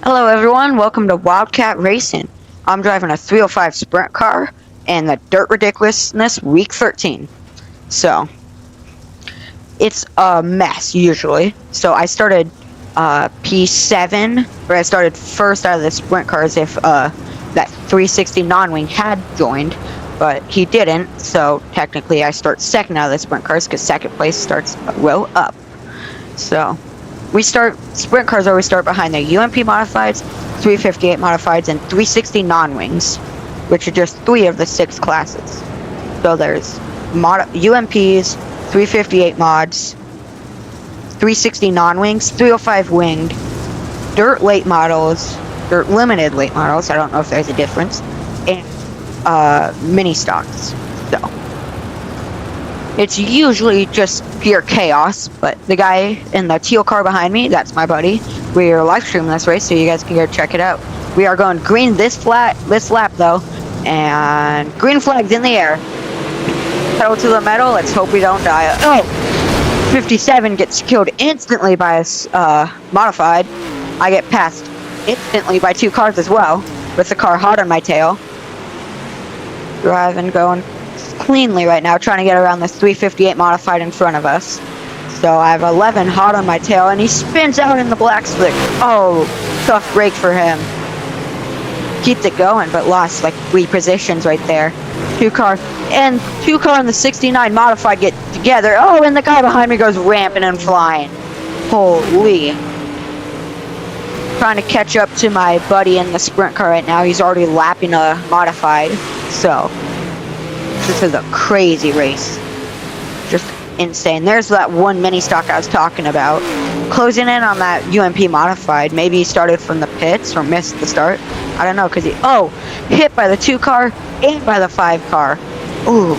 Hello everyone, welcome to Wildcat Racing. I'm driving a 305 sprint car in the Dirt Ridiculousness week 13. So, it's a mess usually. So I started P7, where I started first out of the sprint cars if that 360 non-wing had joined, but he didn't, so technically I start second out of the sprint cars because second place starts a row up. So, sprint cars always start behind the UMP modifieds, 358 modifieds, and 360 non-wings, which are just 3 of the 6 classes. So there's UMPs, 358 mods, 360 non-wings, 305 winged, dirt late models, dirt limited late models, I don't know if there's a difference, and mini stocks. So it's usually just pure chaos, but the guy in the teal car behind me, that's my buddy. We are live streaming this race, so you guys can go check it out. We are going green this lap though, and green flag's in the air. Pedal to the metal, let's hope we don't die. Oh! 57 gets killed instantly by a modified. I get passed instantly by 2 cars as well, with the car hot on my tail. Driving, going cleanly right now, trying to get around this 358 modified in front of us. So I have 11 hot on my tail, and he spins out in the black slick. Oh, tough break for him. Keeps it going, but lost like 3 positions right there. 2 car and 2 car and the 69 modified get together. Oh, and the guy behind me goes ramping and flying. Holy. Trying to catch up to my buddy in the sprint car right now. He's already lapping a modified. So this is a crazy race. Just insane. There's that one mini stock I was talking about. Closing in on that UMP modified. Maybe he started from the pits or missed the start. I don't know, because he... Oh! Hit by the 2 car and by the 5 car. Ooh.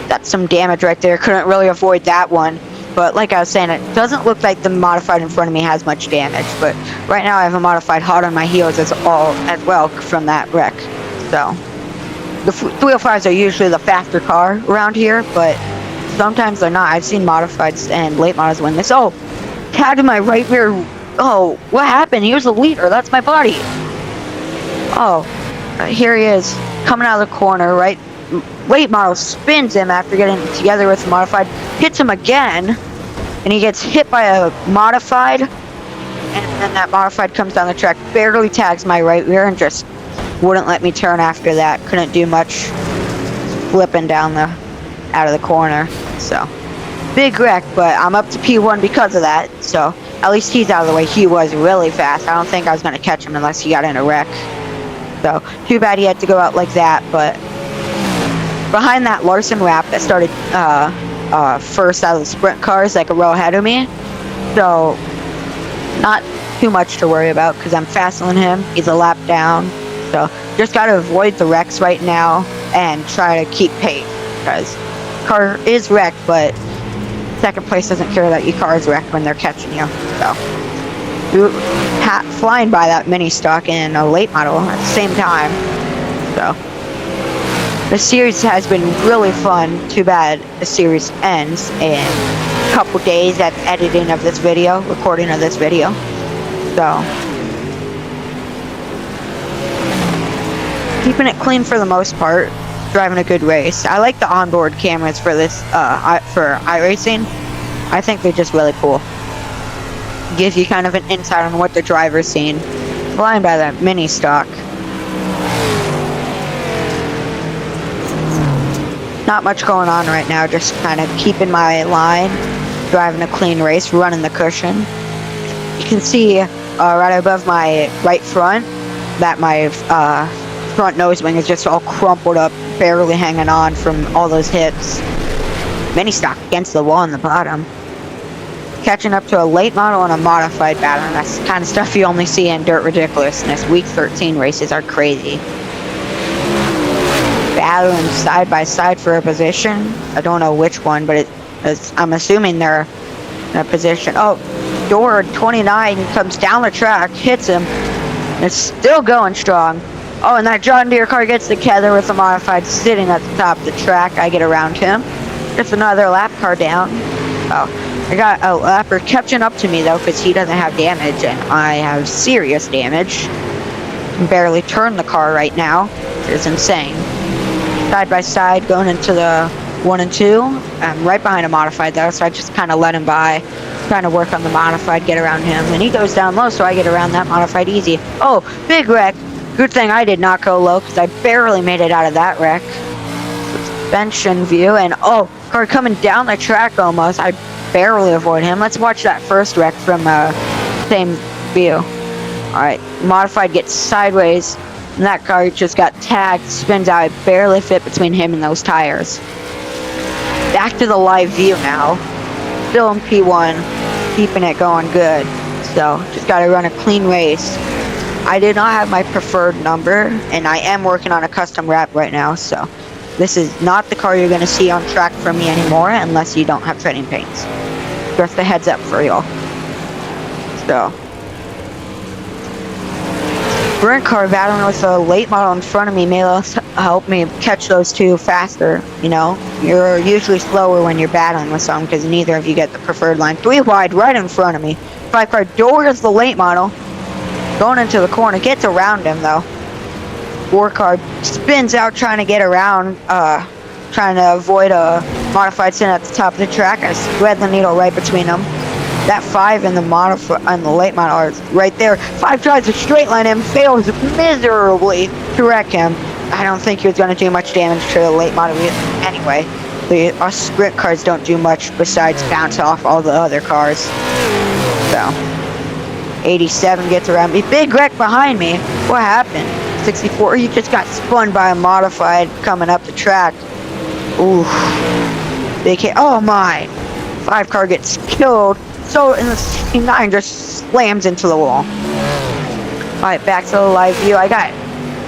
That's some damage right there. Couldn't really avoid that one. But like I was saying, it doesn't look like the modified in front of me has much damage. But right now I have a modified hot on my heels as well from that wreck. So... The 305s are usually the faster car around here, but sometimes they're not. I've seen modifieds and late models win this. Oh, tagged in my right rear. Oh, what happened? He was the leader. That's my buddy. Oh, here he is, coming out of the corner, right? Late model spins him after getting together with the modified, hits him again, and he gets hit by a modified, and then that modified comes down the track, barely tags my right rear, and just wouldn't let me turn after that. Couldn't do much, flipping down out of the corner. So big wreck, but I'm up to P1 because of that. So at least he's out of the way. He was really fast. I don't think I was going to catch him unless he got in a wreck. So too bad he had to go out like that. But behind that Larson wrap that started first out of the sprint cars, like a row ahead of me. So not too much to worry about because I'm faster than him. He's a lap down. So just got to avoid the wrecks right now and try to keep pace because car is wrecked, but second place doesn't care that your car is wrecked when they're catching you. So flying by that mini stock in a late model at the same time. So the series has been really fun. Too bad the series ends in a couple days at editing of this video, recording of this video. So keeping it clean for the most part, driving a good race. I like the onboard cameras for this, for iRacing. I think they're just really cool. Gives you kind of an insight on what the driver's seeing. Flying by that mini stock. Not much going on right now, just kind of keeping my line, driving a clean race, running the cushion. You can see right above my right front that my front nose wing is just all crumpled up, barely hanging on from all those hits. Mini stock against the wall on the bottom. Catching up to a late model and a modified battle. That's the kind of stuff you only see in Dirt Ridiculousness. Week 13 races are crazy. Battling side by side for a position. I don't know which one, but I'm assuming they're in a position. Oh, door 29 comes down the track, hits him. It's still going strong. Oh, and that John Deere car gets together with the modified sitting at the top of the track. I get around him. Just another lap car down. Oh, I got a lapper catching up to me though, because he doesn't have damage and I have serious damage. Can barely turn the car right now, which is insane. Side by side, going into the 1 and 2. I'm right behind a modified though, so I just kind of let him by. Trying to work on the modified, get around him, and he goes down low, so I get around that modified easy. Oh, big wreck. Good thing I did not go low, because I barely made it out of that wreck. Suspension view, and oh, car coming down the track almost. I barely avoid him. Let's watch that first wreck from same view. Alright, modified gets sideways, and that car just got tagged, spins out. I barely fit between him and those tires. Back to the live view now. Still in P1, keeping it going good. So, just gotta run a clean race. I did not have my preferred number, and I am working on a custom wrap right now, so this is not the car you're gonna see on track from me anymore unless you don't have treading paints. Just a heads up for y'all. So, sprint car battling with a late model in front of me may help me catch those two faster. You know, you're usually slower when you're battling with someone because neither of you get the preferred line. 3 wide right in front of me. 5 car doors the late model. Going into the corner, gets around him though. 4 car spins out trying to get around, trying to avoid a modified sin at the top of the track. I thread the needle right between them. That 5 and the late model are right there. 5 tries to straight line him, fails miserably to wreck him. I don't think he was going to do much damage to the late model anyway. Us sprint cars don't do much besides bounce off all the other cars. So, 87 gets around me. Big wreck behind me. What happened? 64, he just got spun by a modified coming up the track. Oof. Big hit. Oh my. 5 car gets killed. So, in the 69 just slams into the wall. Alright, back to the live view. I got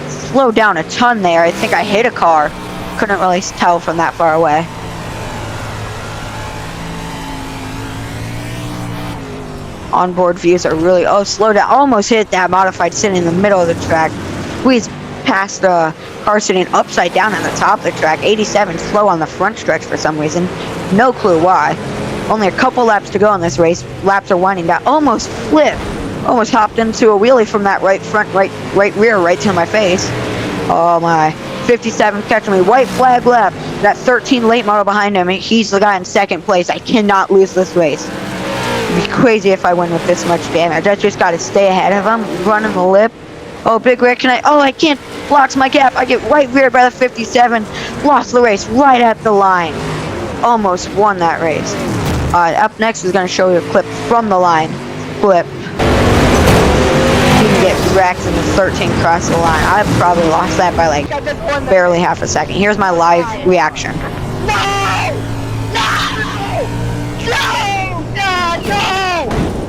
slowed down a ton there. I think I hit a car. Couldn't really tell from that far away. Onboard views are really, oh, slow down. Almost hit that modified sitting in the middle of the track. Squeezed past the car sitting upside down on the top of the track. 87 slow on the front stretch for some reason. No clue why. Only a couple laps to go in this race. Laps are winding down. Almost flipped. Almost hopped into a wheelie from that right front, right rear, right to my face. Oh my. 57 catching me. White flag left. That 13 late model behind him. He's the guy in second place. I cannot lose this race. It'd be crazy if I win with this much damage. I just got to stay ahead of him. Running the lip. Oh, big wreck. I can't. Blocks my gap. I get right reared by the 57. Lost the race right at the line. Almost won that race. Up next is going to show you a clip from the line. Flip. You can get wrecked in the 13 across the line. I probably lost that by like barely half a second. Here's my live reaction. No!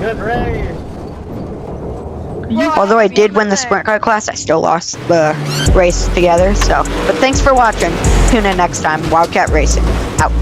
Good race. Although I did win the sprint car class, I still lost the race together. So, but thanks for watching. Tune in next time. Wildcat Racing. Out.